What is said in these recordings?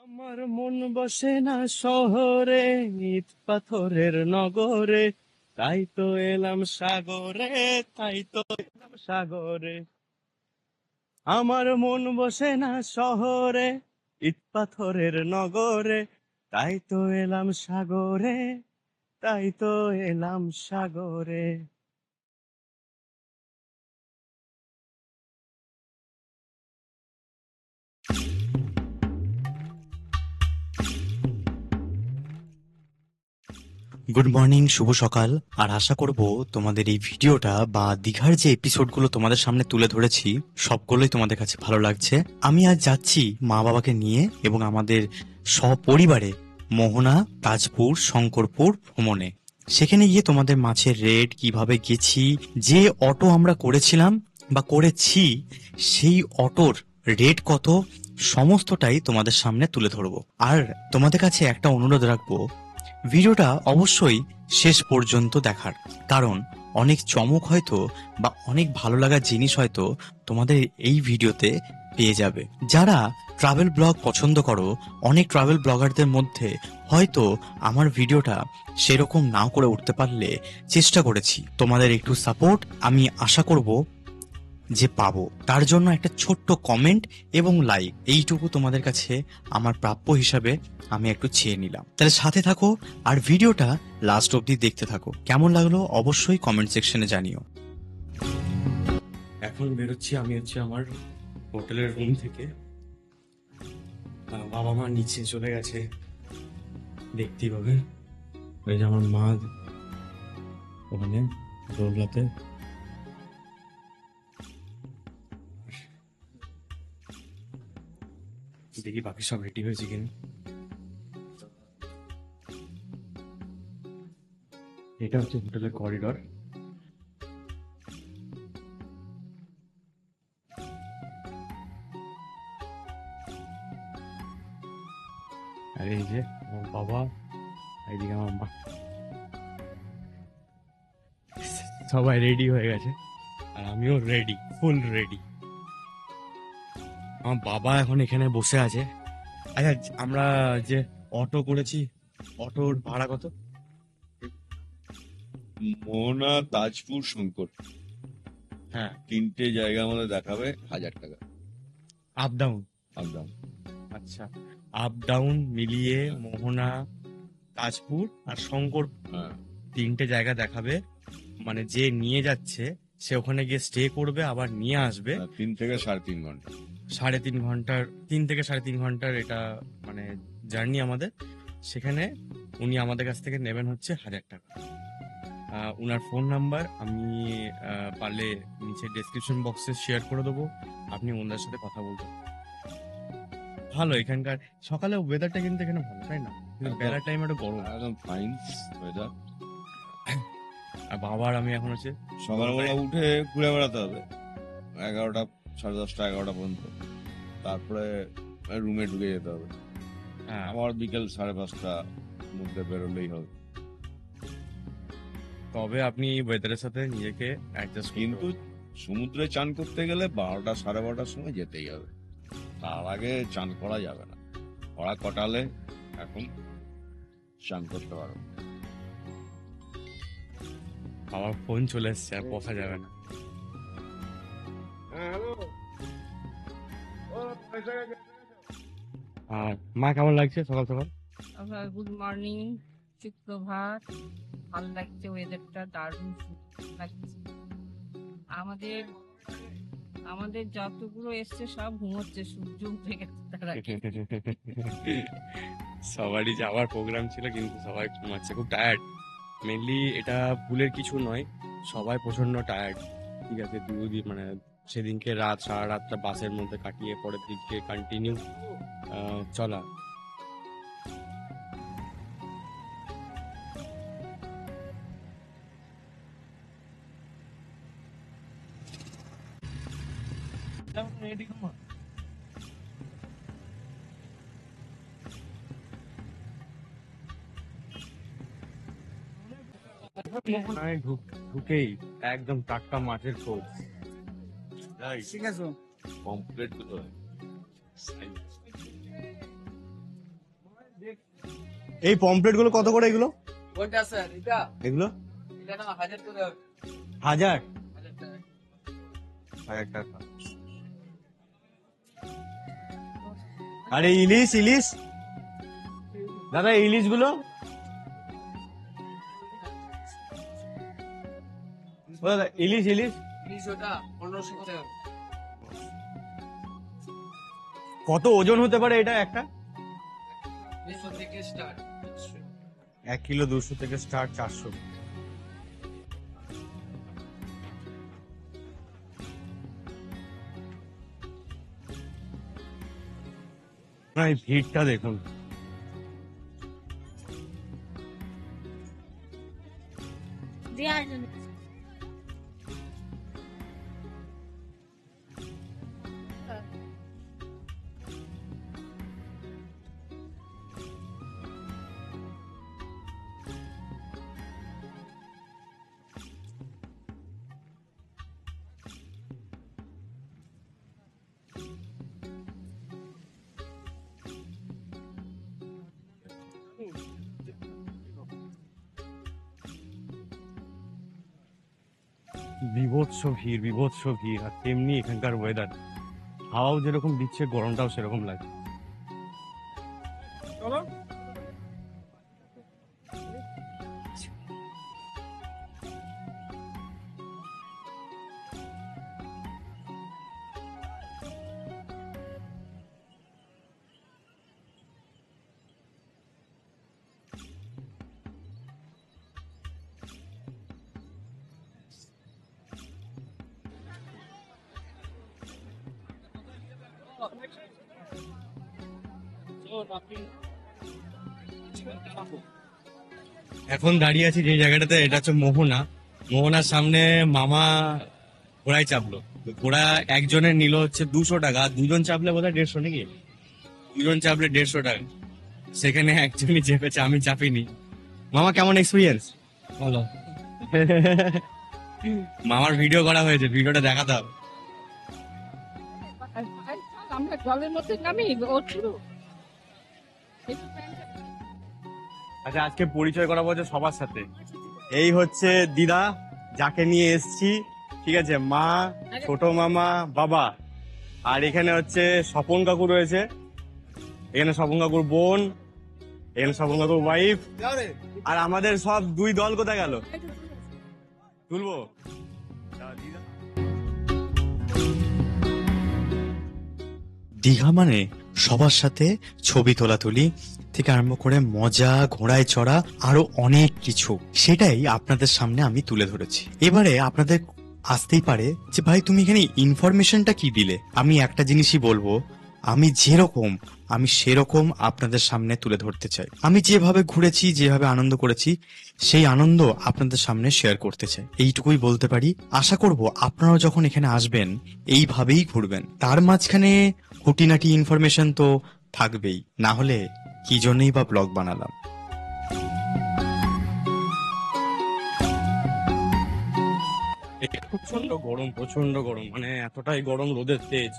আমার মন বসে না শহরে, ইট পাথরের নগরে, তাই তো এলাম সাগরে, তাই তো এলাম সাগরে। আমার মন বসে না শহরে, ইট পাথরের নগরে, তাই তো এলাম সাগরে, তাই তো এলাম সাগরে। গুড মর্নিং, শুভ সকাল। আর আশা করব তোমাদের এই ভিডিওটা বা দীঘার যে এপিসোডগুলো তোমাদের সামনে তুলে ধরেছি সবগুলোই তোমাদের কাছে ভালো লাগছে। আমি আজ যাচ্ছি মা বাবাকে নিয়ে এবং আমাদের সপরিবারে মোহনা, তাজপুর, শঙ্করপুর ভ্রমণে। সেখানে গিয়ে তোমাদের মাছের রেট, কিভাবে গেছি, যে অটো আমরা করেছিলাম বা করেছি সেই অটোর রেট কত, সমস্তটাই তোমাদের সামনে তুলে ধরবো। আর তোমাদের কাছে একটা অনুরোধ রাখবো, ভিডিওটা অবশ্যই শেষ পর্যন্ত দেখার, কারণ অনেক চমক হয়তো বা অনেক ভালো লাগার জিনিস হয়তো তোমাদের এই ভিডিওতে পেয়ে যাবে। যারা ট্রাভেল ব্লগ পছন্দ করো, অনেক ট্রাভেল ব্লগারদের মধ্যে হয়তো আমার ভিডিওটা সেরকম নাও করে উঠতে পারলে চেষ্টা করেছি। তোমাদের একটু সাপোর্ট আমি আশা করব যে পাবো, তার জন্য একটা ছোট্ট কমেন্ট এবং লাইক, এইটুকু তোমাদের কাছে আমার প্রাপ্য হিসাবে আমি একটু চেয়ে নিলাম। তাহলে সাথে থাকো আর ভিডিওটা লাস্ট অবধি দেখতে থাকো। কেমন লাগলো অবশ্যই কমেন্ট সেকশনে জানিও। এখন বেরোচ্ছি আমি হচ্ছে আমার হোটেলের রুম থেকে। বাবা মা নিচে চলে গেছে, দেখতেই পাবে। ওই যে আমার মা ওখানে দোলনাতে। দেখি বাকি সব রেডি হয়েছে কিনা। এটা হচ্ছে হোটেলের করিডর। আর এই যে আমার বাবা, এইদিকে আমার মা, সবাই রেডি হয়ে গেছে আর আমিও রেডি, ফুল রেডি। আমার বাবা এখন এখানে বসে আছে। আচ্ছা, আমরা যে অটো করেছি, অটোর ভাড়া কত? মোহনা, তাজপুর, শঙ্কর, হ্যাঁ, তিনটে জায়গা আমাদের দেখাবে 1000 টাকা আপ ডাউন। Up down. আচ্ছা, আপ ডাউন মিলিয়ে মোহনা, তাজপুর আর শঙ্কর, হ্যাঁ, তিনটে জায়গা দেখাবে। মানে যে নিয়ে যাচ্ছে সে ওখানে গিয়ে স্টে করবে, আবার নিয়ে আসবে। 3 থেকে 3.5 ঘন্টা। 3.5 ঘন্টার, 3 থেকে 3.5 ঘন্টার এটা মানে জার্নি আমাদের। সেখানে উনি আমাদের কাছ থেকে নেবেন হচ্ছে 1000 টাকা। উনার ফোন নাম্বার আমি পারলে নিচে ডেসক্রিপশন বক্সে শেয়ার করে দেবো, আপনি ওনার সাথে কথা বলবেন। ভালো এখানকার সকালে ওয়েদারটা কিন্তু এখানে ভালো, তাই না? কিন্তু একদম। বেলার টাইম একটু গরম। একদম ফাইন ওয়েদার। আর বাবার আমি এখন হচ্ছে সকালবেলা উঠে ঘুরে বেড়াতে হবে 11টা, 10:30, 11টা পর্যন্ত। তারপরে রুমে ঢুকে যেতে হবে। হ্যাঁ, আবার বিকেল 5:30টার মধ্যে বেরোলেই হবে। তবে আপনি ওয়েদারের সাথে নিজেকে অ্যাডজাস্ট কিন্তু সমুদ্রে চান করতে গেলে 12টা, 12:30টার সময় যেতেই হবে। তার আগে চান করা যাবে না। ওরা কটালে এখন চান করতে পারো। আমার ফোন চলে এসছে, আর বসা যাবে না। আর মা কেমন লাগছে সকাল সকাল? গুড মর্নিং, সুপ্রভাত। ভালো লাগছে, ওয়েদারটা দারুণ সুন্দর লাগছে। আমাদের আমাদের যতগুলো এসছে সব ঘুমোচ্ছে, সূর্য উঠে গেছে তারা। সবারই যাওয়ার প্রোগ্রাম ছিল কিন্তু সবাই ঘুমাচ্ছে, খুব টায়ার্ড। মেনলি এটা ভুলের কিছু নয়, সবাই প্রচন্ড টায়ার্ড। ঠিক আছে, দুদিন মানে সেদিনকে রাত, সারা রাতটা বাসের মধ্যে কাটিয়ে পরের দিনকে কন্টিনিউ চলা। ঢুকেই একদম টাটকা মাছের ঝোল। ঠিক আছে, কমপ্লিট তো এই পমপ্লেট গুলো কত করে এগুলো? কোনটা স্যার? এটা এগুলো এটা না 1000 করে হবে। 1000 1000 টাকা। 1000 টাকা। আরে ইলিশ ইলিশ দাদা, ইলিশ গুলো ইলিশ ইলিশ 200 টা 1500 করে হবে। কত ওজন হতে পারে এটা একটা? 200 থেকে স্টার্ট। 1 কিলো 200 থেকে স্টার্ট 400। না, এই ভিড়টা দেখুন। বিভৎস ভিড়, বিভৎস ভিড়। আর তেমনি এখানকার ওয়েদার, হাওয়াও যেরকম দিচ্ছে, গরমটাও সেরকম লাগে। এখন দাঁড়িয়ে আছি যে জায়গাটাতে, এটা হচ্ছে মোহনা। মোহনার সামনে মামা ঘোড়ায় চাপলো। তো ঘোড়া একজনের নিল হচ্ছে 200 টাকা, আর দুজন চাপলে বোধহয় 150 নাকি? দুজন চাপলে 150 টাকা। সেখানে একজনই চেপেছে, আমি চাপিনি। মামা কেমন এক্সপিরিয়েন্স? ভালো। মামার ভিডিও করা হয়েছে, ভিডিওটা দেখাতে হবে। আমরা জলের মধ্যে নামি ওঠু। আচ্ছা, আজকে পরিচয় করাবো হচ্ছে সবার সাথে। এই হচ্ছে দিদা, যাকে নিয়ে এসছি। ঠিক আছে, মা, ছোট মামা, বাবা। আর এখানে হচ্ছে স্বপন কাকু রয়েছে, এখানে স্বপন কাকুর বোন, এখানে স্বপন কাকুর ওয়াইফ। আর আমাদের সব 2 দল কোথায় গেল? তুলবো দিদা। দীঘা মানে সবার সাথে ছবি তোলাতুলি থেকে আরম্ভ করে মজা, ঘোড়ায় চড়া, আরো অনেক কিছু। সেটাই আপনাদের সামনে আমি তুলে ধরেছি। এবারে আপনাদের আসতেই পারে যে ভাই তুমি এখানে ইনফরমেশনটা কি দিলে। আমি একটা জিনিসই বলবো, আমি যেরকম আমি সেরকম আপনাদের সামনে তুলে ধরতে চাই। আমি যেভাবে ঘুরেছি, যেভাবে আনন্দ করেছি, সেই আনন্দ আপনাদের সামনে শেয়ার করতে চাই। এইটুকুই বলতে পারি। আশা করব আপনারাও যখন এখানে আসবেন এইভাবেই ঘুরবেন। তার মাঝখানে খুঁটিনাটি ইনফরমেশন তো থাকবেই, না হলে কি জন্যই বা ব্লগ বানালাম। প্রচন্ড গরম, প্রচন্ড গরম, মানে এতটাই গরম, রোদের তেজ,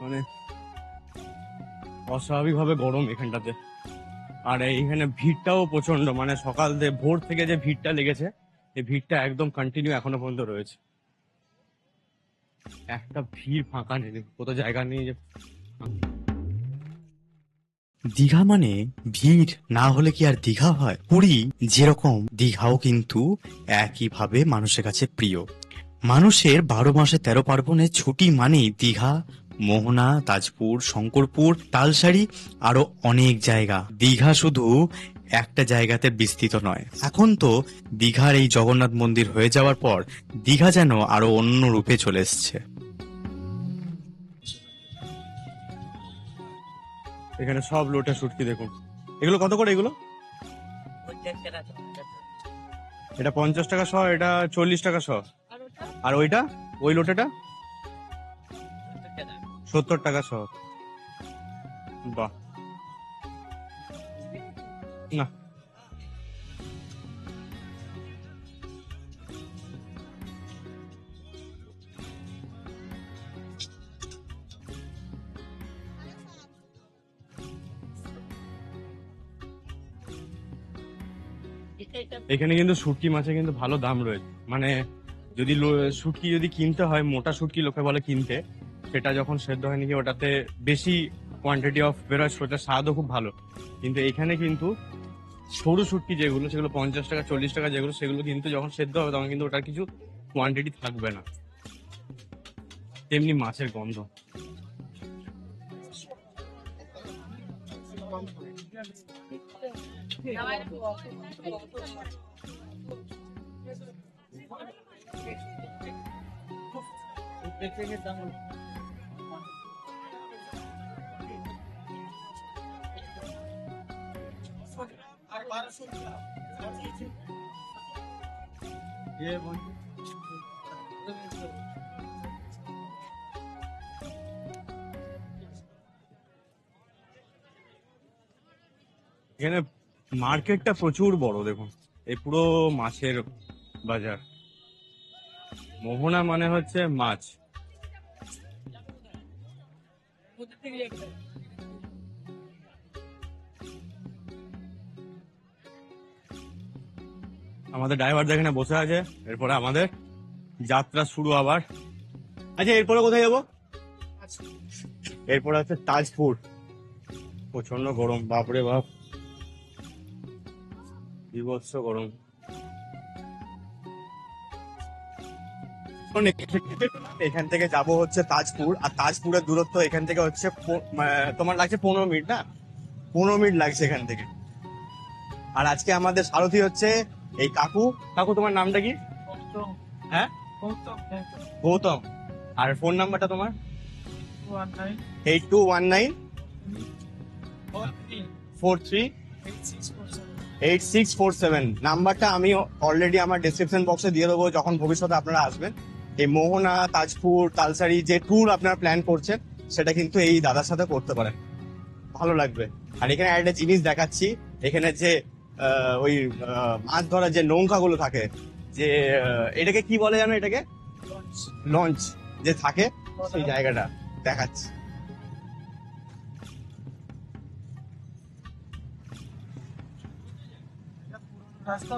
মানে অস্বাভাবিকভাবে গরম এখানটাতে। আর এইখানে ভিড়টাও প্রচন্ড, মানে সকাল থেকে ভোর থেকে যে ভিড়টা লেগেছে, এই ভিড়টা একদম কন্টিনিউ এখনো পর্যন্ত রয়েছে। একটা ভিড় ফাঁকা নেই, কোথাও জায়গা নেই যে। দীঘা মানে ভিড় না হলে কি আর দীঘা হয়? পুরী যেরকম, দীঘাও কিন্তু একইভাবে মানুষের কাছে প্রিয়। মানুষের 12 মাসে 13 পার্বণে ছুটি মানেই দীঘা, মোহনা, তাজপুর, শঙ্করপুর, তালসারি, আরো অনেক জায়গা। দীঘা শুধু একটা জায়গাতে বিস্তৃত নয়। এখন তো দীঘার এই জগন্নাথ মন্দির হয়ে যাওয়ার পর দীঘা যেন আরো অন্য রূপে চলে এসছে। এখানে সব লোটা শুটকি দেখুন। এগুলো কত করে? এগুলো এটা 50 টাকা শ, এটা 40 টাকা শ। আর ওইটা, ওই লোটেটা 70 টাকা শ। বাহ, না এটা এখানে কিন্তু শুটকি মাছে কিন্তু ভালো দাম রয়েছে, মানে যদি শুটকি যদি কিনতে হয়, মোটা শুটকি লোকে বলে কিনতে, সেটা যখন সেদ্ধ হয় নাকি ওটাতে বেশি কোয়ান্টিটি অফ বেরোয়, সেটার স্বাদও খুব ভালো। কিন্তু এখানে কিন্তু সরু শুটকি যেগুলো, সেগুলো 50 টাকা 40 টাকা যেগুলো, সেগুলো কিন্তু যখন সেদ্ধ হবে তখন কিন্তু ওটার কিছু কোয়ান্টিটি থাকবে না, তেমনি মাছের গন্ধ। এখানে মার্কেটটা প্রচুর বড়, দেখুন এই পুরো মাছের বাজার। মোহনা মানে হচ্ছে মাছ। আমাদের ড্রাইভার দেখেন বসে আছে, এরপরে আমাদের যাত্রা শুরু আবার। আচ্ছা এরপরে কোথায় যাবো? এরপরে আছে তাজপুর। প্রচন্ড গরম, বাপরে বাপ, বিভৎস গরম। এখান থেকে যাব হচ্ছে তাজপুর, আর তাজপুরের দূরত্ব এখান থেকে হচ্ছে তোমার লাগছে 15 মিনিট, না 15 মিনিট লাগছে এখান থেকে। আর আজকে আমাদের সারথি হচ্ছে এই কাকু। কাকু তোমার নামটা কি? হ্যাঁ, গৌতম। আর ফোন নাম্বারটা তোমার? 8219438647। নাম্বারটা আমি অলরেডি আমার ডেসক্রিপশন বক্সে দিয়ে দেবো, যখন ভবিষ্যতে আপনারা আসবেন এই মোহনা, তাজপুর, তালসারি যে ট্যুর আপনারা প্ল্যান করছেন, সেটা কিন্তু এই দাদার সাথে করতে পারেন, ভালো লাগবে। আর এখানে একটা জিনিস দেখাচ্ছি, এখানে যে ওই মাছ ধরার যে নৌকাগুলো থাকে, যে এটাকে কি বলে জানো, এটাকে লঞ্চ যে থাকে, সেই জায়গাটা দেখাচ্ছি। রাস্তা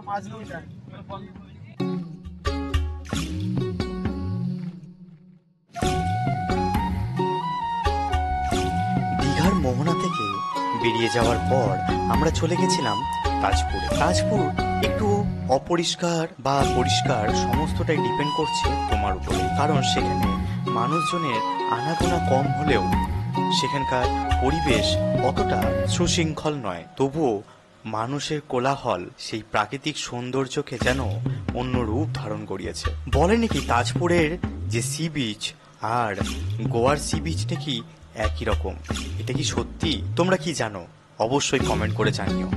মাঝ দীঘার মোহনা থেকে বেরিয়ে যাওয়ার পর আমরা চলে গেছিলাম তাজপুরে। তাজপুর একটু অপরিষ্কার বা পরিষ্কার সমস্তটাই ডিপেন্ড করছে তোমার উপরে, কারণ সেখানে মানুষজনের আনাগোনা কম হলেও সেখানকার পরিবেশ অতটা সুশৃঙ্খল নয়। তবুও মানুষের কোলাহল সেই প্রাকৃতিক সৌন্দর্যকে যেন অন্য রূপ ধারণ করিয়েছে। বলে নাকি তাজপুরের যে সি বিচ আর গোয়ার সি বিচ নাকি একই রকম। এটা কি সত্যি? তোমরা কি জানো? অবশ্যই কমেন্ট করে জানিও।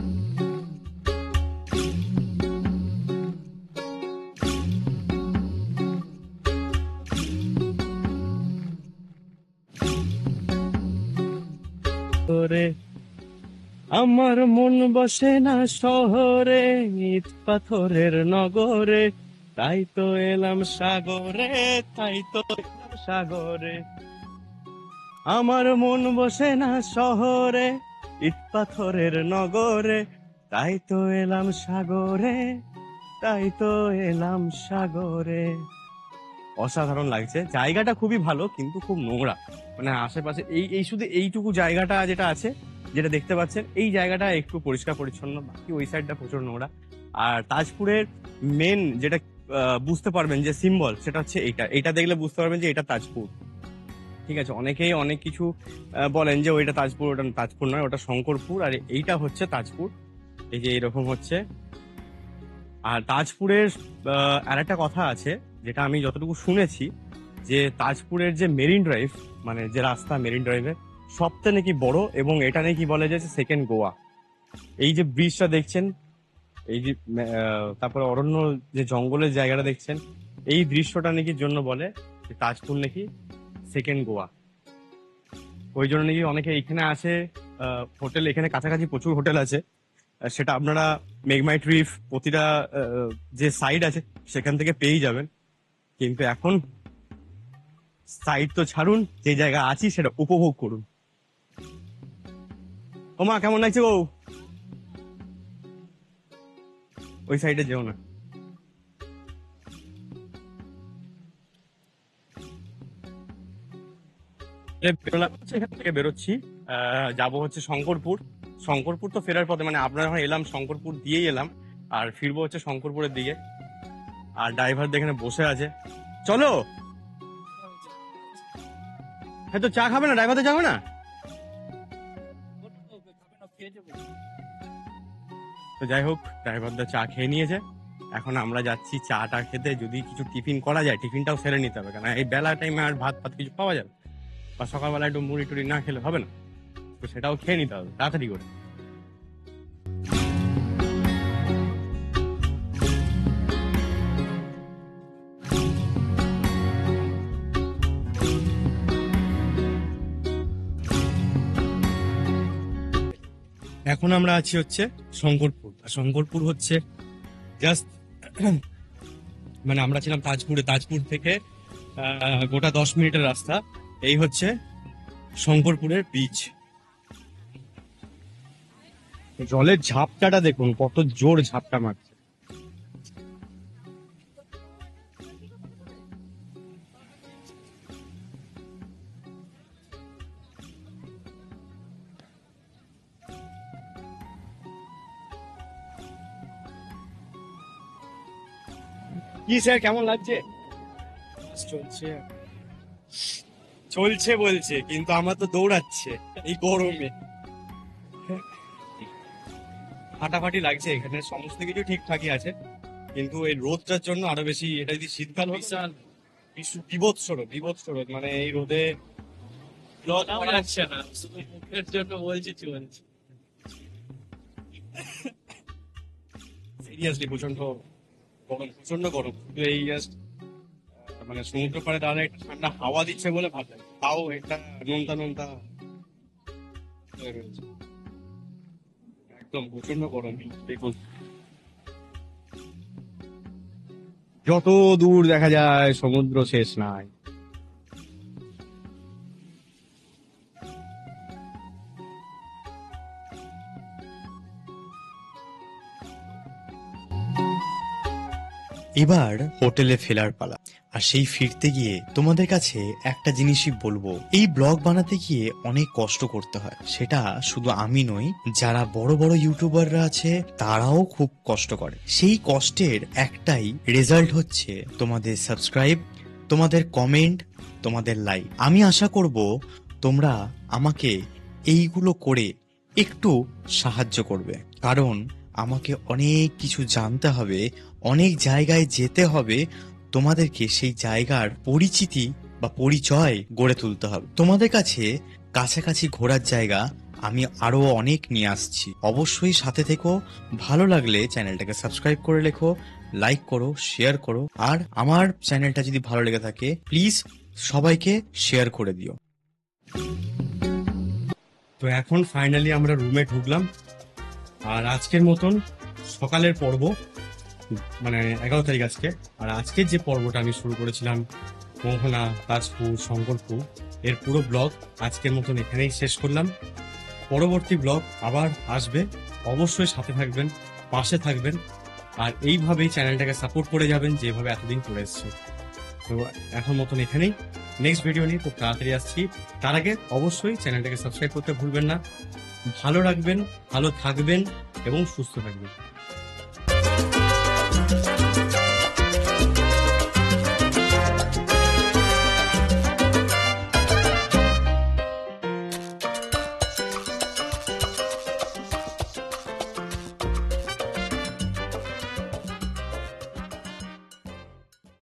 আমার মন বসে না শহরে, ইট পাথরের নগরে, তাই তো এলাম সাগরে, তাই তো এলাম সাগরে। আমার মন বসে না শহরে, ইট পাথরের নগরে, তাই তো এলাম সাগরে, তাই তো এলাম সাগরে। অসাধারণ লাগছে, জায়গাটা খুবই ভালো, কিন্তু খুব নোংরা। মানে আশেপাশে এই এই শুধু এইটুকু জায়গাটা যেটা আছে, যেটা দেখতে পাচ্ছেন, এই জায়গাটা একটু পরিষ্কার পরিচ্ছন্ন, বাকি ওই সাইডটা প্রচুর নোংরা। আর তাজপুরের মেন যেটা বুঝতে পারবেন যে সিম্বল, সেটা হচ্ছে এইটা। এইটা দেখলে বুঝতে পারবেন যে এটা তাজপুর। ঠিক আছে, অনেকেই অনেক কিছু বলেন যে ওইটা তাজপুর, ওটা তাজপুর নয়, ওটা শঙ্করপুর, আর এইটা হচ্ছে তাজপুর। এই যে এইরকম হচ্ছে। আর তাজপুরের আর একটা কথা আছে, যেটা আমি যতটুকু শুনেছি, যে তাজপুরের যে মেরিন ড্রাইভ, মানে যে রাস্তা মেরিন ড্রাইভের, সবচেয়ে নাকি বড়, এবং এটা নাকি বলে যে সেকেন্ড গোয়া। এই যে ব্রিজটা দেখছেন, এই যে তারপরে অরণ্য যে জঙ্গলের জায়গাটা দেখছেন, এই দৃশ্যটা নাকি জন্য বলে যে তাজপুর নাকি সেকেন্ড গোয়া। ওই জন্য নাকি অনেকে এখানে আসে। হোটেল এখানে কাছাকাছি প্রচুর হোটেল আছে, সেটা আপনারা মেঘমাই ট্রিপ প্রতিটা যে সাইড আছে সেখান থেকে পেয়েই যাবেন। কিন্তু এখন সাইড তো ছাড়ুন, যে জায়গা আছি সেটা উপভোগ করুন। ও মা কেমন লাগছে বউ? ওই সাইডে যেও না। এখান থেকে বেরোচ্ছি, যাবো হচ্ছে শঙ্করপুর। শঙ্করপুর তো ফেরার পথে, মানে আপনারা এখন এলাম শঙ্করপুর দিয়েই এলাম, আর ফিরবো হচ্ছে শঙ্করপুরের দিকে। আর ড্রাইভার এখানে বসে আছে, চলো। হ্যাঁ তো চা খাবে না? ড্রাইভারতে যাবে না? তো যাই হোক, ড্রাইভারদা চা খেয়ে নিয়েছে, এখন আমরা যাচ্ছি চাটা খেতে। যদি কিছু টিফিন করা যায়, টিফিনটাও সেরে নিতে হবে, কারণ এই বেলা টাইমে আর ভাত ফাত কিছু পাওয়া যাবে, বা সকালবেলা একটু মুড়ি টুড়ি না খেলে হবে না, তো সেটাও খেয়ে নিতে হবে তাড়াতাড়ি করে। এখন আমরা আছি হচ্ছে শঙ্করপুর। আর শঙ্করপুর হচ্ছে জাস্ট মানে আমরা ছিলাম তাজপুরে, তাজপুর থেকে গোটা 10 মিনিটের রাস্তা। এই হচ্ছে শঙ্করপুরের বিচ। জলের ঝাপটাটা দেখুন, কত জোর ঝাপটা মারছে। কি স্যার কেমন লাগছে? চলছে চলছে বলছে, কিন্তু আমার তো দৌড়াচ্ছে এই গরমে, ফাটাফাটি লাগছে। এখানে সমস্ত কিছু ঠিকঠাকই আছে, কিন্তু এই রোদটার জন্য আরো বেশি। এটা যদি শীতকাল হতো, বিভৎস রোদ, বিভৎস রোদ, মানে এই রোদে লাগছে না, শুধু মুখের জন্য বলছি চলছে। সিরিয়াসলি প্রচন্ড গরম, প্রচন্ড গরম। কিন্তু এই জাস্ট মানে সমুদ্র পাড়ে দাঁড়ালে একটা ঠান্ডা হাওয়া দিচ্ছে বলে ভালো লাগে, তাও একটা নোনতা নোনতা হয়ে রয়েছে। একদম প্রচন্ড গরম। দেখুন যত দূর দেখা যায় সমুদ্র শেষ নাই। এবার হোটেলে ফেরার পালা। আর সেই ফিরতে গিয়ে তোমাদের কাছে একটা জিনিসই বলবো, এই ব্লগ বানাতে গিয়ে অনেক কষ্ট করতে হয়। সেটা শুধু আমি নই, যারা বড় বড় ইউটিউবাররা আছে তারাও খুব কষ্ট করে। সেই কষ্টের একটাই রেজাল্ট হচ্ছে তোমাদের সাবস্ক্রাইব, তোমাদের কমেন্ট, তোমাদের লাইক। আমি আশা করব তোমরা আমাকে এইগুলো করে একটু সাহায্য করবে, কারণ আমাকে অনেক কিছু জানতে হবে, অনেক জায়গায় যেতে হবে, তোমাদেরকে সেই জায়গার পরিচিতি বা পরিচয় গড়ে তুলতে হবে। তোমাদের কাছে কাছাকাছি ঘোরার জায়গা আমি আরো অনেক নিয়ে আসছি। অবশ্যই সাথে থেকো। ভালো লাগলে চ্যানেলটাকে সাবস্ক্রাইব করে রেখো, লাইক করো, শেয়ার করো। আর আমার চ্যানেলটা যদি ভালো লেগে থাকে প্লিজ সবাইকে শেয়ার করে দিও। তো এখন ফাইনালি আমরা রুমে ঢুকলাম। আর আজকের মতন সকালের পর্ব, মানে 11 তারিখ আজকে, আর আজকের যে পর্বটা আমি শুরু করেছিলাম মোহনা, তাজপুর, শঙ্করপুর, এর পুরো ব্লগ আজকের মতন এখানেই শেষ করলাম। পরবর্তী ব্লগ আবার আসবে, অবশ্যই সাথে থাকবেন, পাশে থাকবেন, আর এইভাবেই চ্যানেলটাকে সাপোর্ট করে যাবেন যেভাবে এতদিন করে এসছে। তো এখন মতন এখানেই, নেক্সট ভিডিও নিয়ে খুব তাড়াতাড়ি আসছি। তার আগে অবশ্যই চ্যানেলটাকে সাবস্ক্রাইব করতে ভুলবেন না। ভালো রাখবেন, ভালো থাকবেন এবং সুস্থ থাকবেন।